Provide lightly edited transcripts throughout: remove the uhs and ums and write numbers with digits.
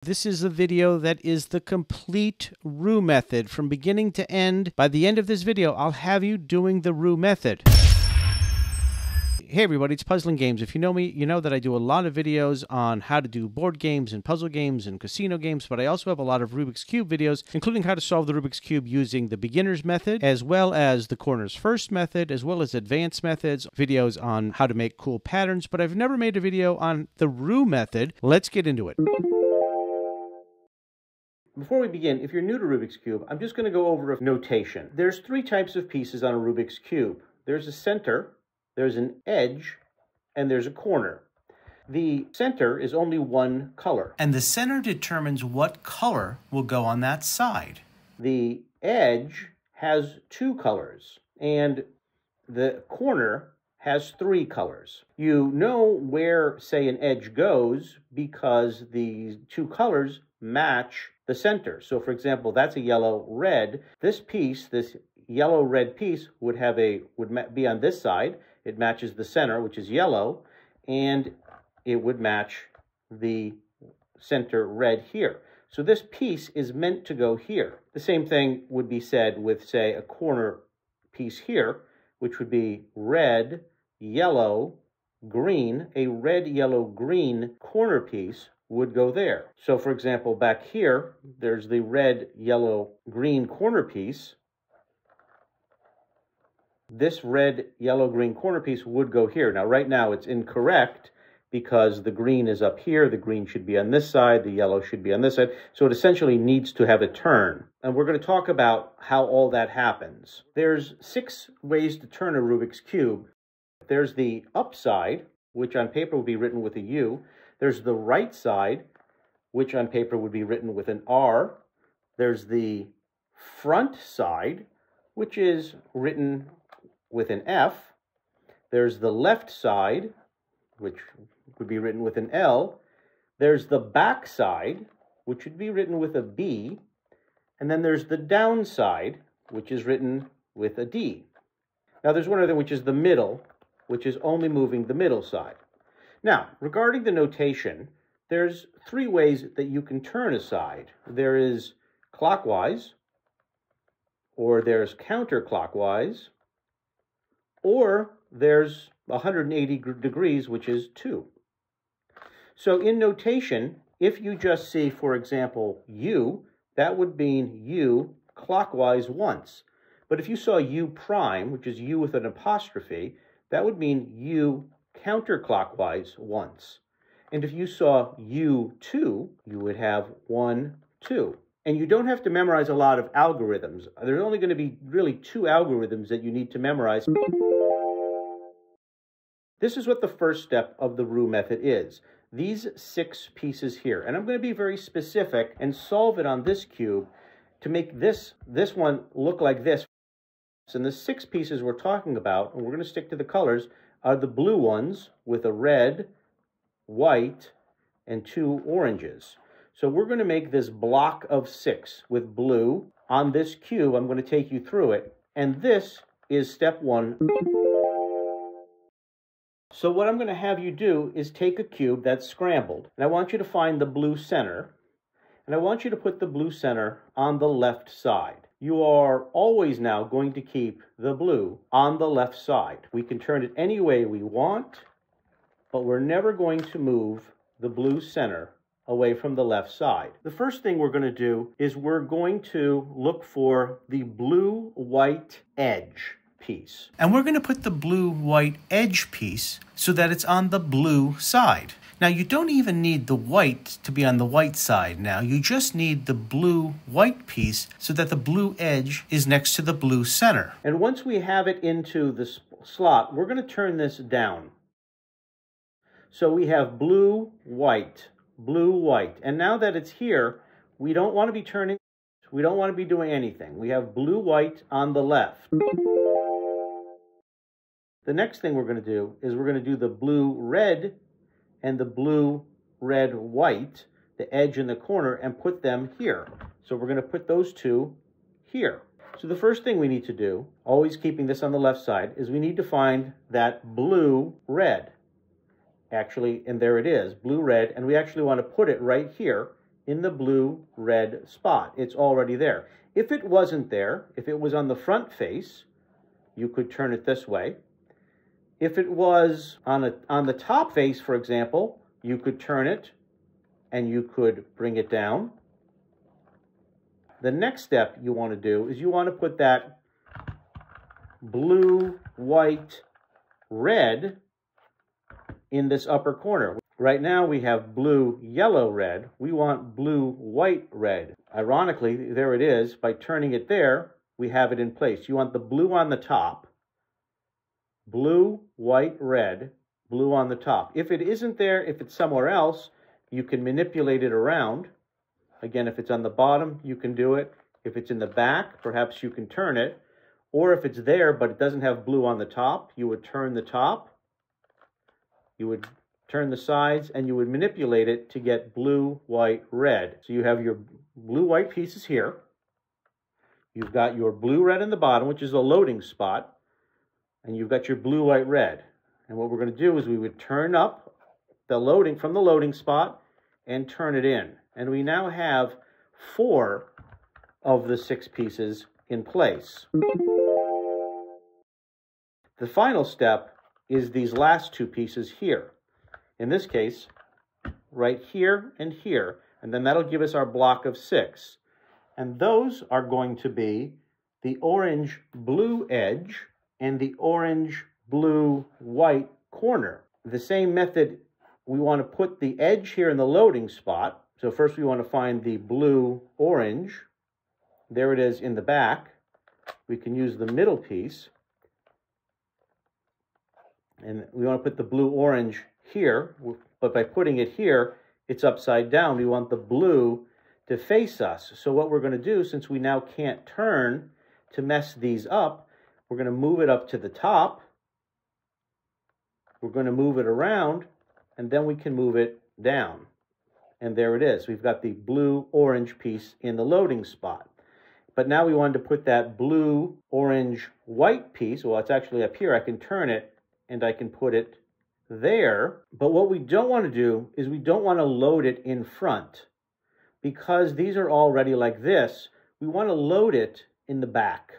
This is a video that is the complete Roux method from beginning to end. By the end of this video, I'll have you doing the Roux method. Hey everybody, it's PuzzlingGames. If you know me, you know that I do a lot of videos on how to do board games and puzzle games and casino games, but I also have a lot of Rubiks Cube videos, including how to solve the Rubiks Cube using the beginner's method, as well as the corners first method, as well as advanced methods, videos on how to make cool patterns, but I've never made a video on the Roux method. Let's get into it. Before we begin, if you're new to Rubik's Cube, I'm just going to go over a notation. There's three types of pieces on a Rubik's Cube. There's a center, there's an edge, and there's a corner. The center is only one color. And the center determines what color will go on that side. The edge has two colors, and the corner has three colors. You know where, say, an edge goes because the two colors match the center. So, for example, that's a yellow-red. This piece, this yellow-red piece, would be on this side. It matches the center, which is yellow, and it would match the center red here. So this piece is meant to go here. The same thing would be said with, say, a corner piece here, which would be red, yellow, green. A red, yellow, green corner piece would go there. So, for example, back here, there's the red, yellow, green corner piece. This red, yellow, green corner piece would go here. Now, right now, it's incorrect because the green is up here. The green should be on this side. The yellow should be on this side. So it essentially needs to have a turn. And we're going to talk about how all that happens. There's 6 ways to turn a Rubik's Cube. There's the up side, which on paper would be written with a U. There's the right side, which on paper would be written with an R. There's the front side, which is written with an F. There's the left side, which would be written with an L. There's the back side, which would be written with a B. And then there's the down side, which is written with a D. Now there's one other, which is the middle, which is only moving the middle side. Now, regarding the notation, there's 3 ways that you can turn a side. There is clockwise, or there's counterclockwise, or there's 180 degrees, which is 2. So in notation, if you just see, for example, U, that would mean U clockwise once. But if you saw U prime, which is U with an apostrophe, that would mean U counterclockwise once. And if you saw U2, you would have 1, 2. And you don't have to memorize a lot of algorithms. There's only going to be really 2 algorithms that you need to memorize. This is what the first step of the Roux method is. These 6 pieces here. And I'm going to be very specific and solve it on this cube to make this one look like this. And the 6 pieces we're talking about, and we're going to stick to the colors, are the blue ones with a red, white, and 2 oranges. So we're going to make this block of 6 with blue on this cube. I'm going to take you through it. And this is step 1. So what I'm going to have you do is take a cube that's scrambled. And I want you to find the blue center. And I want you to put the blue center on the left side. You are always now going to keep the blue on the left side. We can turn it any way we want, but we're never going to move the blue center away from the left side. The first thing we're going to do is we're going to look for the blue-white edge piece. And we're going to put the blue-white edge piece so that it's on the blue side. Now, you don't even need the white to be on the white side now. You just need the blue-white piece so that the blue edge is next to the blue center. And once we have it into the slot, we're going to turn this down. So we have blue, white, blue, white. And now that it's here, we don't want to be turning, we don't want to be doing anything. We have blue, white on the left. The next thing we're going to do is we're going to do the blue, red, and the blue, red, white, the edge in the corner, and put them here. So we're going to put those 2 here. So the first thing we need to do, always keeping this on the left side, is we need to find that blue, red. Actually, and there it is, blue, red, and we actually want to put it right here in the blue-red spot. It's already there. If it wasn't there, if it was on the front face, you could turn it this way. If it was on the top face, for example, you could turn it and you could bring it down. The next step you want to do is you want to put that blue, white, red in this upper corner. Right now we have blue, yellow, red. We want blue, white, red. Ironically, there it is. By turning it there, we have it in place. You want the blue on the top. Blue, white, red, blue on the top. If it isn't there, if it's somewhere else, you can manipulate it around. Again, if it's on the bottom, you can do it. If it's in the back, perhaps you can turn it. Or if it's there, but it doesn't have blue on the top, you would turn the top. You would turn the sides, and you would manipulate it to get blue, white, red. So you have your blue, white pieces here. You've got your blue, red in the bottom, which is a loading spot. And you've got your blue, white, red. And what we're going to do is we would turn up the loading from the loading spot and turn it in. And we now have 4 of the 6 pieces in place. The final step is these last 2 pieces here. In this case, right here and here. And then that'll give us our block of 6. And those are going to be the orange-blue edge and the orange-blue-white corner. The same method, we want to put the edge here in the loading spot. So first we want to find the blue-orange. There it is in the back. We can use the middle piece. And we want to put the blue-orange here, but by putting it here, it's upside down. We want the blue to face us. So what we're going to do, since we now can't turn to mess these up, we're going to move it up to the top. We're going to move it around, and then we can move it down. And there it is. We've got the blue-orange piece in the loading spot. But now we wanted to put that blue-orange-white piece. Well, it's actually up here. I can turn it, and I can put it there. But what we don't want to do is we don't want to load it in front. Because these are already like this, we want to load it in the back.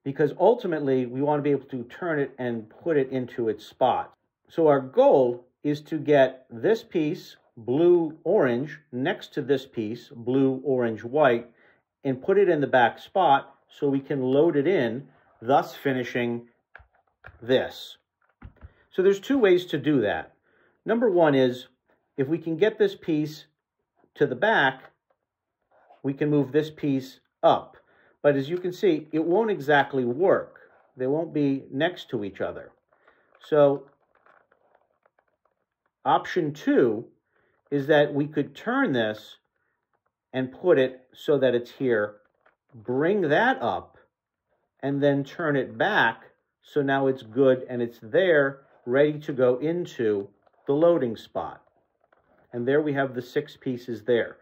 Because ultimately, we want to be able to turn it and put it into its spot. So our goal is to get this piece, blue-orange, next to this piece, blue-orange-white, and put it in the back spot so we can load it in, thus finishing this. So there's 2 ways to do that. Number 1 is, if we can get this piece to the back, we can move this piece up. But as you can see, it won't exactly work. They won't be next to each other. So option 2 is that we could turn this and put it so that it's here, bring that up, and then turn it back so now it's good and it's there, ready to go into the loading spot. And there we have the 6 pieces there.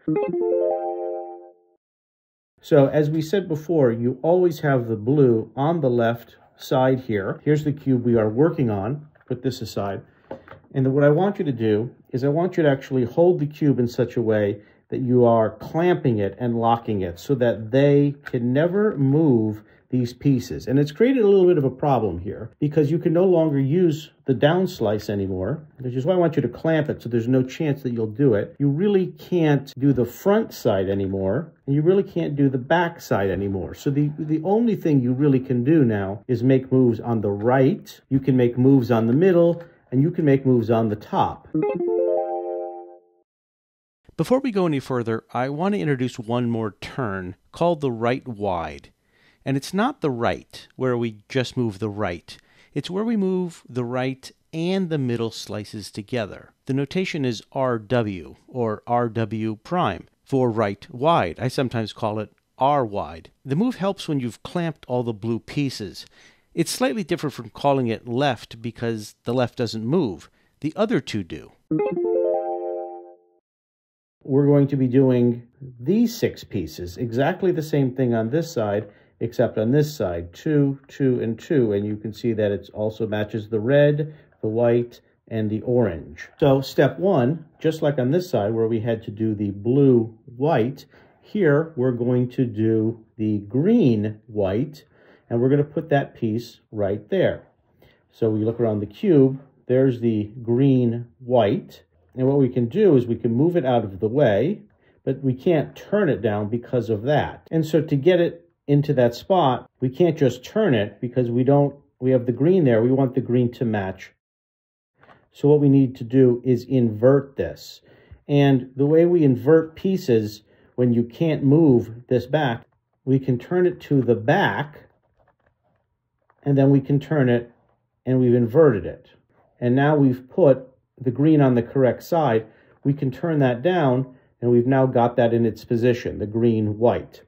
So as we said before, you always have the blue on the left side here. Here's the cube we are working on. Put this aside. And what I want you to do is I want you to actually hold the cube in such a way that you are clamping it and locking it so that they can never move these pieces. And it's created a little bit of a problem here because you can no longer use the down slice anymore, which is why I want you to clamp it so there's no chance that you'll do it. You really can't do the front side anymore, and you really can't do the back side anymore. So the only thing you really can do now is make moves on the right, you can make moves on the middle, and you can make moves on the top. Before we go any further, I want to introduce one more turn called the right wide. And it's not the right, where we just move the right. It's where we move the right and the middle slices together. The notation is RW, or RW prime, for right wide. I sometimes call it R wide. The move helps when you've clamped all the blue pieces. It's slightly different from calling it left because the left doesn't move. The other 2 do. We're going to be doing these 6 pieces, exactly the same thing on this side, except on this side, 2, 2, and 2, and you can see that it also matches the red, the white, and the orange. So step one, just like on this side where we had to do the blue, white, here we're going to do the green, white, and we're going to put that piece right there. So we look around the cube, there's the green, white, and what we can do is we can move it out of the way, but we can't turn it down because of that. And so to get it into that spot, we can't just turn it because we have the green there. We want the green to match. So what we need to do is invert this. And the way we invert pieces, when you can't move this back, we can turn it to the back, and then we can turn it, and we've inverted it. And now we've put the green on the correct side. We can turn that down, and we've now got that in its position, the green, white.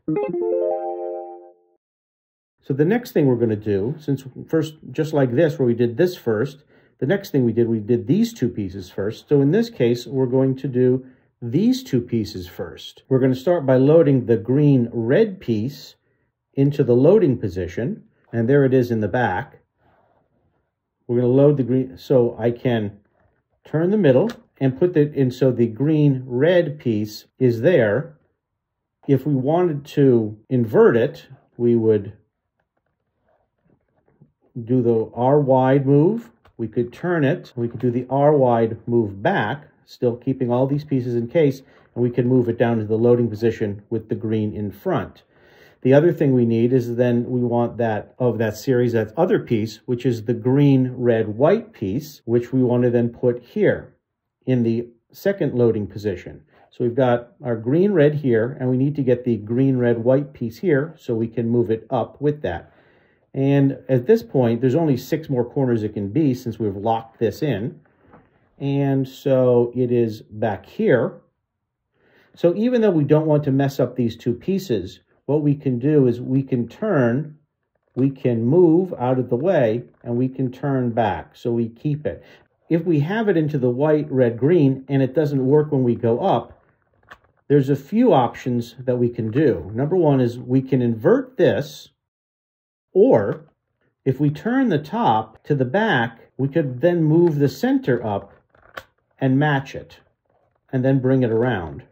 So the next thing we're going to do, since first, just like this, where we did this first, the next thing we did these two pieces first. So in this case, we're going to do these two pieces first. We're going to start by loading the green, red piece into the loading position, and there it is in the back. We're going to load the green, so I can turn the middle and put it in so the green, red piece is there. If we wanted to invert it, we would do the R wide move. We could turn it. We could do the R wide move back, still keeping all these pieces in case, and we can move it down to the loading position with the green in front. The other thing we need is then we want that of that series, that other piece, which is the green, red, white piece, which we want to then put here in the second loading position. So we've got our green, red here, and we need to get the green, red, white piece here so we can move it up with that. And at this point, there's only 6 more corners it can be since we've locked this in. And so it is back here. So even though we don't want to mess up these two pieces, what we can do is we can turn, we can move out of the way, and we can turn back. So we keep it. If we have it into the white, red, green, and it doesn't work when we go up, there's a few options that we can do. Number one is we can invert this, or if we turn the top to the back, we could then move the center up and match it, and then bring it around.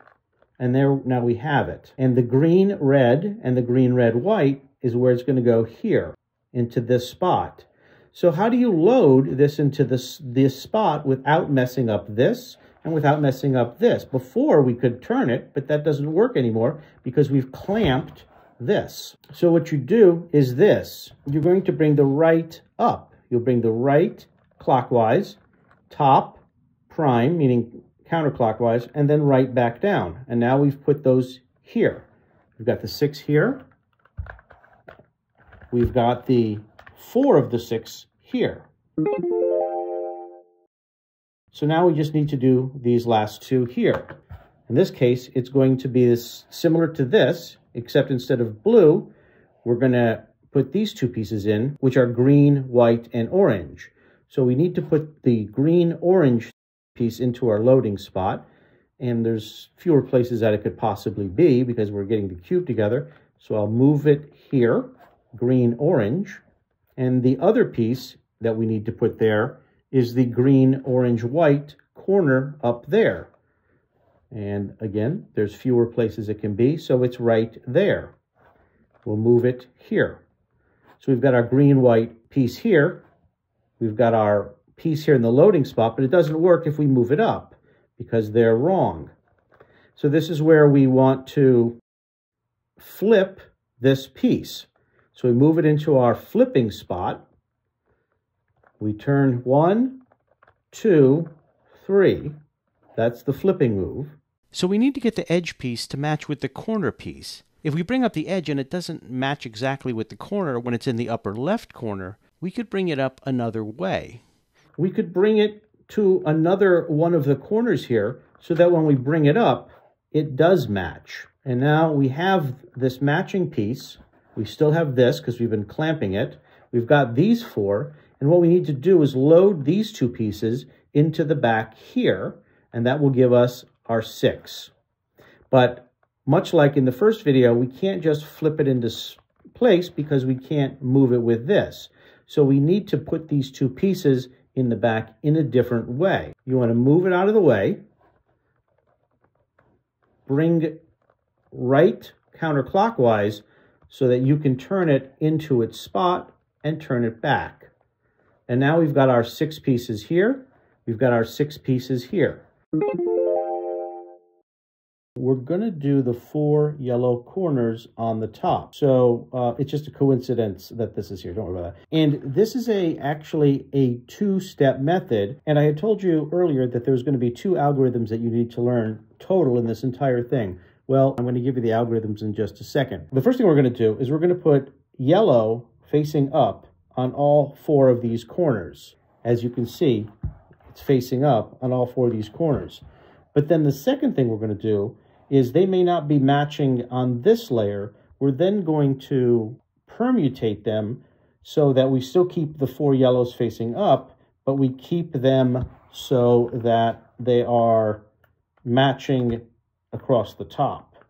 And there, now we have it. And the green, red, and the green, red, white is where it's going to go here, into this spot. So how do you load this into this spot without messing up this and without messing up this? Before we could turn it, but that doesn't work anymore because we've clamped this. So what you do is this. You're going to bring the right up. You'll bring the right clockwise, top, prime, meaning counterclockwise, and then right back down. And now we've put those here. We've got the 6 here. We've got the 4 of the 6 here. So now we just need to do these last 2 here. In this case, it's going to be this, similar to this, except instead of blue, we're going to put these 2 pieces in, which are green, white, and orange. So we need to put the green-orange piece into our loading spot, and there's fewer places that it could possibly be because we're getting the cube together. So I'll move it here, green-orange, and the other piece that we need to put there is the green-orange-white corner up there. And again, there's fewer places it can be, so it's right there. We'll move it here. So we've got our green-white piece here. We've got our piece here in the loading spot, but it doesn't work if we move it up because they're wrong. So this is where we want to flip this piece. So we move it into our flipping spot. We turn 1, 2, 3. That's the flipping move. So we need to get the edge piece to match with the corner piece. If we bring up the edge and it doesn't match exactly with the corner when it's in the upper left corner, we could bring it up another way. We could bring it to another one of the corners here so that when we bring it up, it does match. And now we have this matching piece. We still have this because we've been clamping it. We've got these 4. And what we need to do is load these 2 pieces into the back here, and that will give us our 6. But much like in the first video, we can't just flip it into place because we can't move it with this. So we need to put these 2 pieces in the back in a different way. You want to move it out of the way, bring right counterclockwise so that you can turn it into its spot and turn it back. And now we've got our 6 pieces here. We've got our 6 pieces here. We're going to do the 4 yellow corners on the top. So it's just a coincidence that this is here. Don't worry about that. And this is actually a 2-step method. And I had told you earlier that there's going to be 2 algorithms that you need to learn total in this entire thing. Well, I'm going to give you the algorithms in just a second. The first thing we're going to do is we're going to put yellow facing up on all 4 of these corners. As you can see, it's facing up on all 4 of these corners. But then the second thing we're going to do is they may not be matching on this layer. We're then going to permutate them so that we still keep the 4 yellows facing up, but we keep them so that they are matching across the top.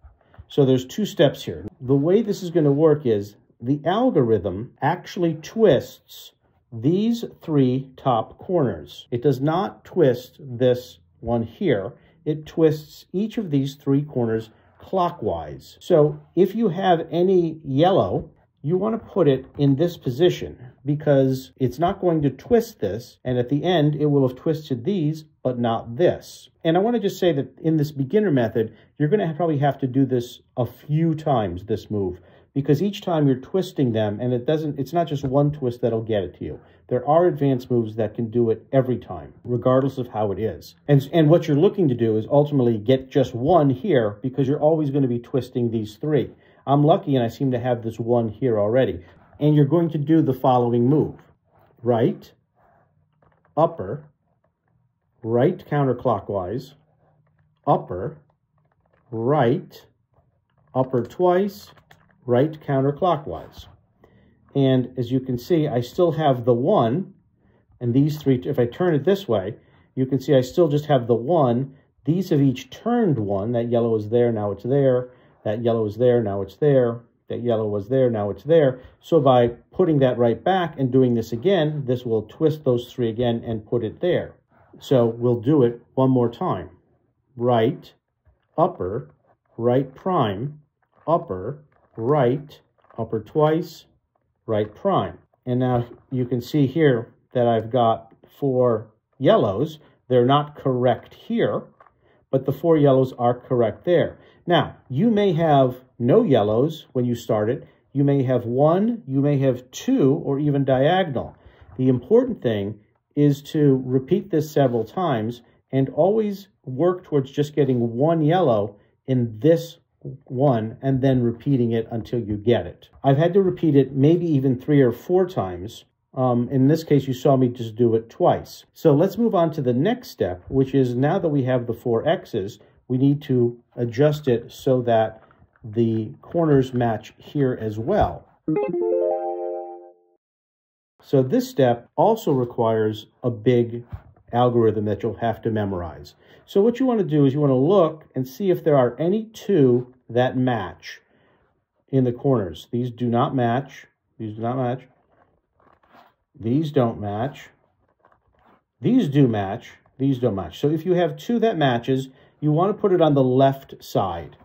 So there's 2 steps here. The way this is going to work is the algorithm actually twists these 3 top corners. It does not twist this one here. It twists each of these 3 corners clockwise. So if you have any yellow, you want to put it in this position because it's not going to twist this, and at the end it will have twisted these, but not this. And I want to just say that in this beginner method, you're going to probably have to do this a few times, this move, because each time you're twisting them, and it's not just one twist that'll get it to you. There are advanced moves that can do it every time, regardless of how it is. And what you're looking to do is ultimately get just one here, because you're always going to be twisting these 3. I'm lucky and I seem to have this one here already. And you're going to do the following move. Right, upper, right counterclockwise, upper, right, upper twice, right counterclockwise. And as you can see, I still have the 1, and these 3, if I turn it this way, you can see I still just have the 1. These have each turned 1. That yellow is there, now it's there. That yellow is there, now it's there. That yellow was there, now it's there. So by putting that right back and doing this again, this will twist those 3 again and put it there. So we'll do it one more time. Right, upper, right prime, upper, right, upper twice, right prime. And now you can see here that I've got 4 yellows. They're not correct here, but the 4 yellows are correct there. Now, you may have no yellows when you start it. You may have 1, you may have 2, or even diagonal. The important thing is to repeat this several times and always work towards just getting 1 yellow in this one and then repeating it until you get it. I've had to repeat it maybe even 3 or 4 times. In this case, you saw me just do it twice. So let's move on to the next step, which is now that we have the 4 X's, we need to adjust it so that the corners match here as well. So this step also requires a big algorithm that you'll have to memorize. So what you want to do is you want to look and see if there are any 2 that match in the corners. These do not match. These do not match. These don't match. These do match. These don't match. So if you have 2 that matches, you want to put it on the left side.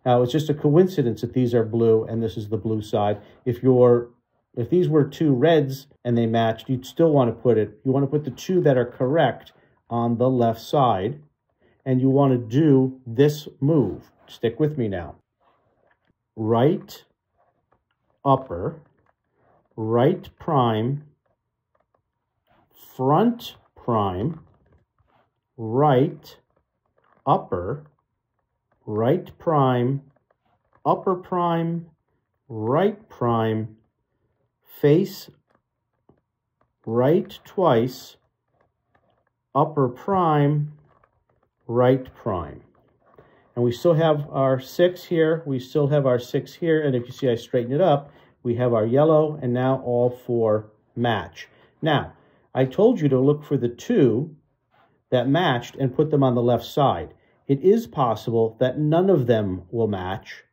Now, it's just a coincidence that these are blue and this is the blue side. If these were 2 reds and they matched, you'd still want to put the 2 that are correct on the left side, and you want to do this move. Stick with me now. Right, upper, right prime, front prime, right, upper, right prime, upper prime, right prime, face right twice, upper prime, right prime. And we still have our 6 here, we still have our 6 here, and if you see I straighten it up, we have our yellow, and now all 4 match. Now, I told you to look for the 2 that matched and put them on the left side. It is possible that none of them will match,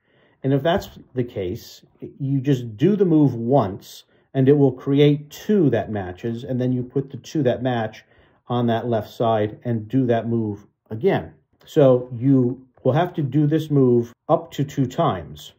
and if that's the case, you just do the move once, and it will create 2 that matches, and then you put the 2 that match on that left side and do that move again. So you will have to do this move up to 2 times.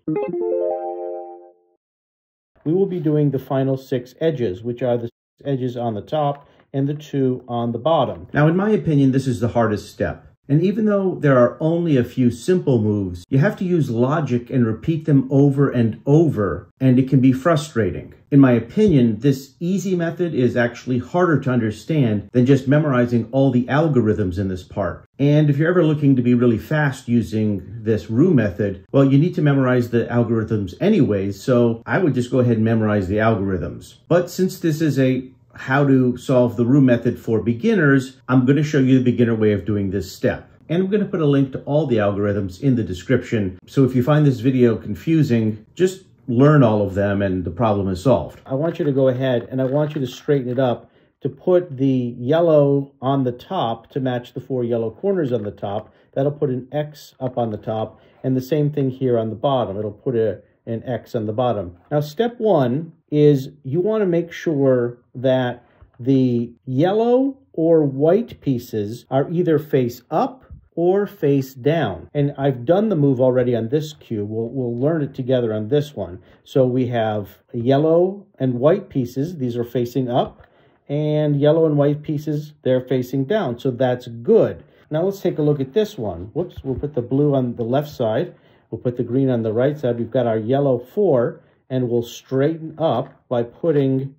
We will be doing the final 6 edges, which are the 6 edges on the top and the 2 on the bottom. Now, in my opinion, this is the hardest step. And even though there are only a few simple moves, you have to use logic and repeat them over and over, and it can be frustrating. In my opinion, this easy method is actually harder to understand than just memorizing all the algorithms in this part. And if you're ever looking to be really fast using this Roux method, well, you need to memorize the algorithms anyways, so I would just go ahead and memorize the algorithms. But since this is a how to solve the Roux method for beginners, I'm going to show you the beginner way of doing this step. And I'm going to put a link to all the algorithms in the description. So if you find this video confusing, just learn all of them and the problem is solved. I want you to go ahead and I want you to straighten it up to put the yellow on the top to match the 4 yellow corners on the top. That'll put an X up on the top, and the same thing here on the bottom. It'll put an X on the bottom. Now, step 1 is you want to make sure that the yellow or white pieces are either face up or face down. And I've done the move already on this cube. We'll learn it together on this one. So we have yellow and white pieces. These are facing up. And yellow and white pieces, they're facing down. So that's good. Now let's take a look at this one. Whoops, we'll put the blue on the left side. We'll put the green on the right side. We've got our yellow 4, and we'll straighten up by putting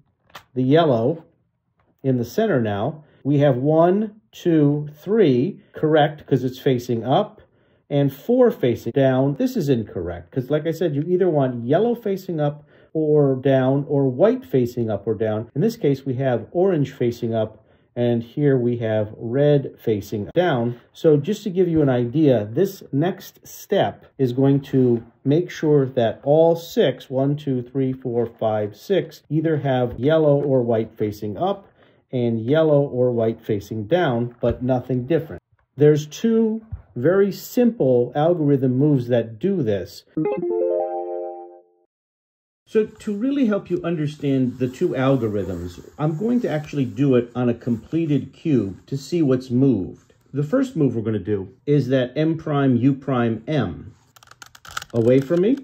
the yellow in the center now. We have 1, 2, 3, correct, because it's facing up, and 4 facing down. This is incorrect, because like I said, you either want yellow facing up or down, or white facing up or down. In this case, we have orange facing up, and here we have red facing down. So just to give you an idea, this next step is going to make sure that all 6, 1, 2, 3, 4, 5, 6, either have yellow or white facing up and yellow or white facing down, but nothing different. There's 2 very simple algorithm moves that do this. So to really help you understand the 2 algorithms, I'm going to actually do it on a completed cube to see what's moved. The first move we're going to do is that M prime, U prime, M. Away from me,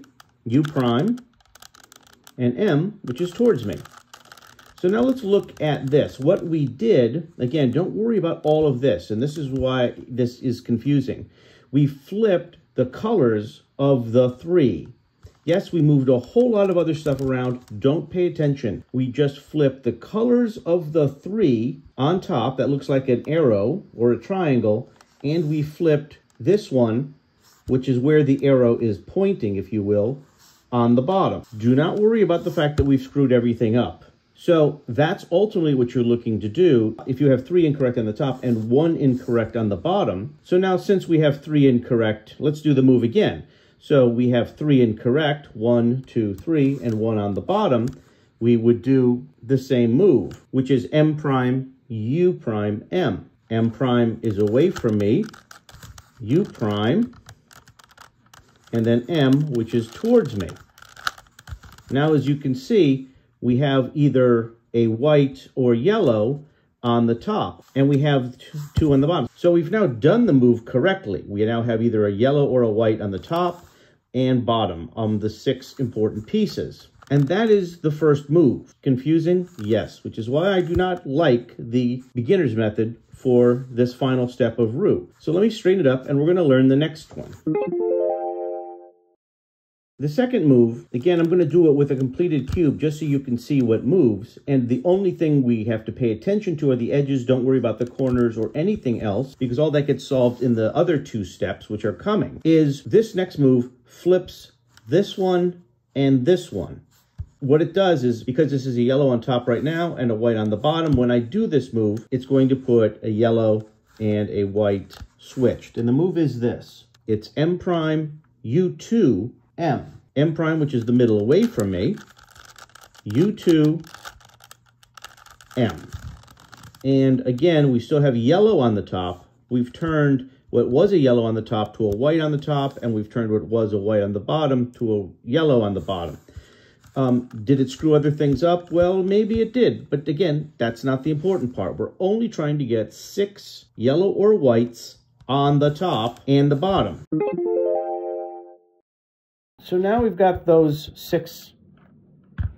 U prime, and M, which is towards me. So now let's look at this. What we did, again, don't worry about all of this, and this is why this is confusing. We flipped the colors of the 3. Yes, we moved a whole lot of other stuff around. Don't pay attention. We just flipped the colors of the 3 on top. That looks like an arrow or a triangle. And we flipped this one, which is where the arrow is pointing, if you will, on the bottom. Do not worry about the fact that we've screwed everything up. So that's ultimately what you're looking to do if you have 3 incorrect on the top and 1 incorrect on the bottom. So now since we have 3 incorrect, let's do the move again. So we have 3 incorrect, 1, 2, 3, and 1 on the bottom. We would do the same move, which is M prime, U prime, M. M prime is away from me, U prime, and then M, which is towards me. Now, as you can see, we have either a white or yellow on the top, and we have 2 on the bottom. So we've now done the move correctly. We now have either a yellow or a white on the top and bottom on the 6 important pieces. And that is the first move. Confusing? Yes, which is why I do not like the beginner's method for this final step of Roux. So let me straighten it up, and we're going to learn the next one. The second move, again, I'm going to do it with a completed cube just so you can see what moves. And the only thing we have to pay attention to are the edges. Don't worry about the corners or anything else, because all that gets solved in the other 2 steps, which are coming, is this next move flips this one and this one. What it does is, because this is a yellow on top right now and a white on the bottom, when I do this move, it's going to put a yellow and a white switched. And the move is this. It's M prime, U2, M. M prime, which is the middle away from me, U2, M. And again, we still have yellow on the top. We've turned what was a yellow on the top to a white on the top, and we've turned what was a white on the bottom to a yellow on the bottom. Did it screw other things up? Well, maybe it did. But again, that's not the important part. We're only trying to get 6 yellow or whites on the top and the bottom. So now we've got those 6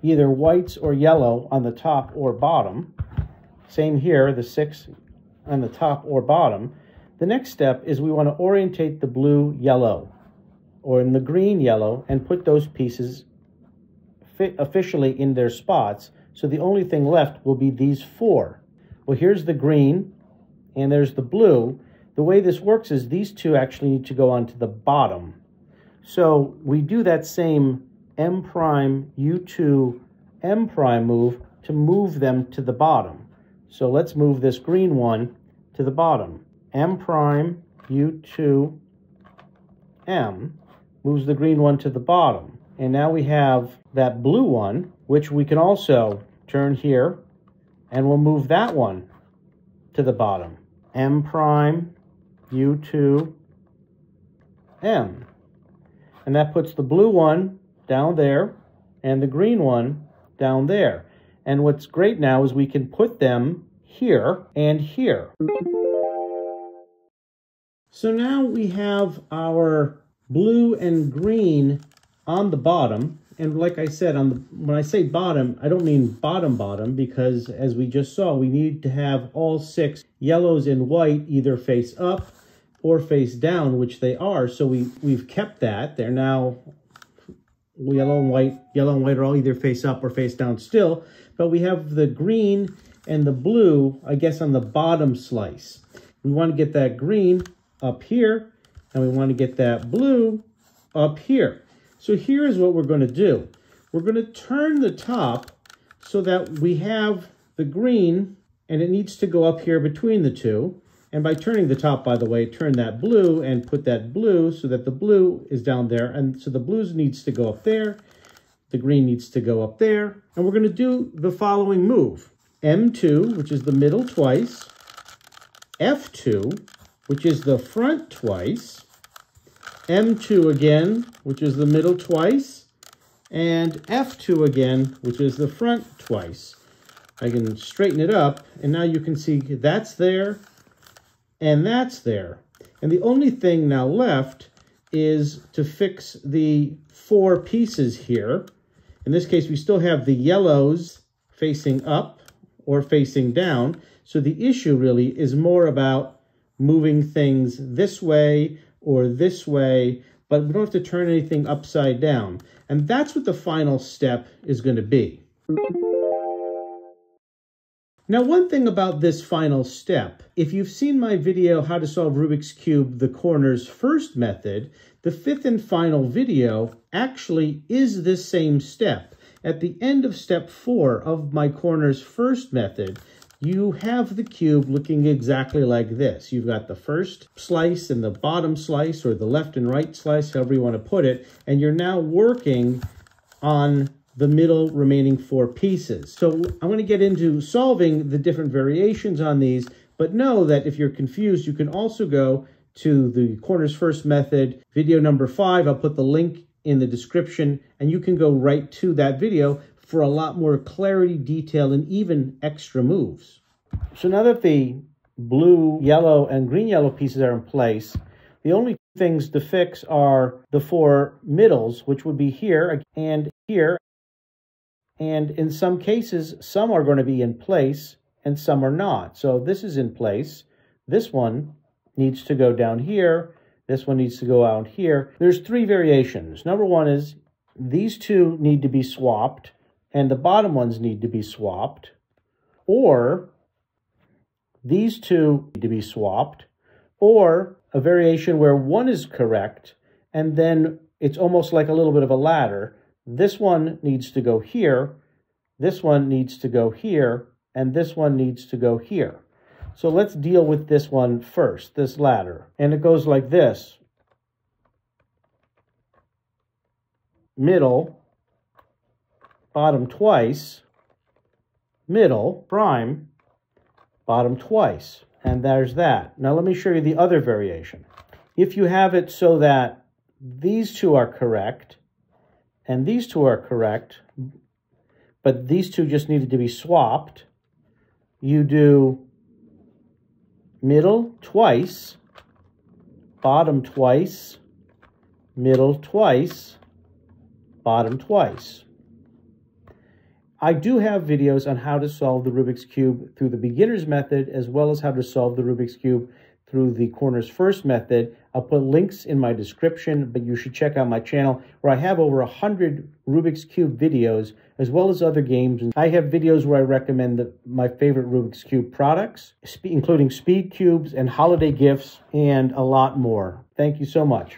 either whites or yellow on the top or bottom. Same here, the 6 on the top or bottom. The next step is we want to orientate the blue yellow or in the green yellow and put those pieces officially in their spots. So the only thing left will be these 4. Well, here's the green and there's the blue. The way this works is these 2 actually need to go onto the bottom. So we do that same M prime, U2, M prime move to move them to the bottom. So let's move this green one to the bottom. M prime, U2, M moves the green one to the bottom. And now we have that blue one, which we can also turn here, and we'll move that one to the bottom. M prime, U2, M. And that puts the blue one down there and the green one down there. And what's great now is we can put them here and here. So now we have our blue and green on the bottom. And like I said, when I say bottom, I don't mean bottom, because as we just saw, we need to have all 6 yellows and white either face up or face down, which they are. So we've kept that. They're now yellow and white are all either face up or face down still, but we have the green and the blue, I guess, on the bottom slice. We want to get that green up here, and we want to get that blue up here. So here's what we're going to do. We're going to turn the top so that we have the green, and it needs to go up here between the 2. And by turning the top, by the way, turn that blue and put that blue so that the blue is down there. And so the blue needs to go up there. The green needs to go up there. And we're going to do the following move. M2, which is the middle twice. F2, which is the front twice. M2 again, which is the middle twice. And F2 again, which is the front twice. I can straighten it up, and now you can see that's there. And that's there. And the only thing now left is to fix the 4 pieces here. In this case, we still have the yellows facing up or facing down. So the issue really is more about moving things this way or this way, but we don't have to turn anything upside down. And that's what the final step is going to be. Now, one thing about this final step, if you've seen my video, How to Solve Rubik's Cube, the Corners First Method, the 5th and final video actually is this same step. At the end of step 4 of my Corners First Method, you have the cube looking exactly like this. You've got the first slice and the bottom slice, or the left and right slice, however you want to put it, and you're now working on the middle remaining 4 pieces. So I'm going to get into solving the different variations on these, but know that if you're confused, you can also go to the Corners First Method video number 5. I'll put the link in the description, and you can go right to that video for a lot more clarity, detail, and even extra moves. So now that the blue, yellow, and green yellow pieces are in place, the only things to fix are the 4 middles, which would be here and here. And in some cases, some are going to be in place and some are not. So this is in place. This one needs to go down here. This one needs to go out here. There's 3 variations. Number 1 is these 2 need to be swapped and the bottom ones need to be swapped. Or these 2 need to be swapped. Or a variation where one is correct and then it's almost like a little bit of a ladder. This one needs to go here, this one needs to go here, and this one needs to go here. So let's deal with this one first, this ladder. And it goes like this. Middle, bottom twice, middle, prime, bottom twice. And there's that. Now let me show you the other variation. If you have it so that these 2 are correct, and these two are correct, but these two just needed to be swapped. You do middle twice, bottom twice, middle twice, bottom twice. I do have videos on how to solve the Rubik's Cube through the beginner's method, as well as how to solve the Rubik's Cube through the corners first method. I'll put links in my description, but you should check out my channel where I have over 100 Rubik's Cube videos, as well as other games. I have videos where I recommend my favorite Rubik's Cube products, including speed cubes and holiday gifts, and a lot more. Thank you so much.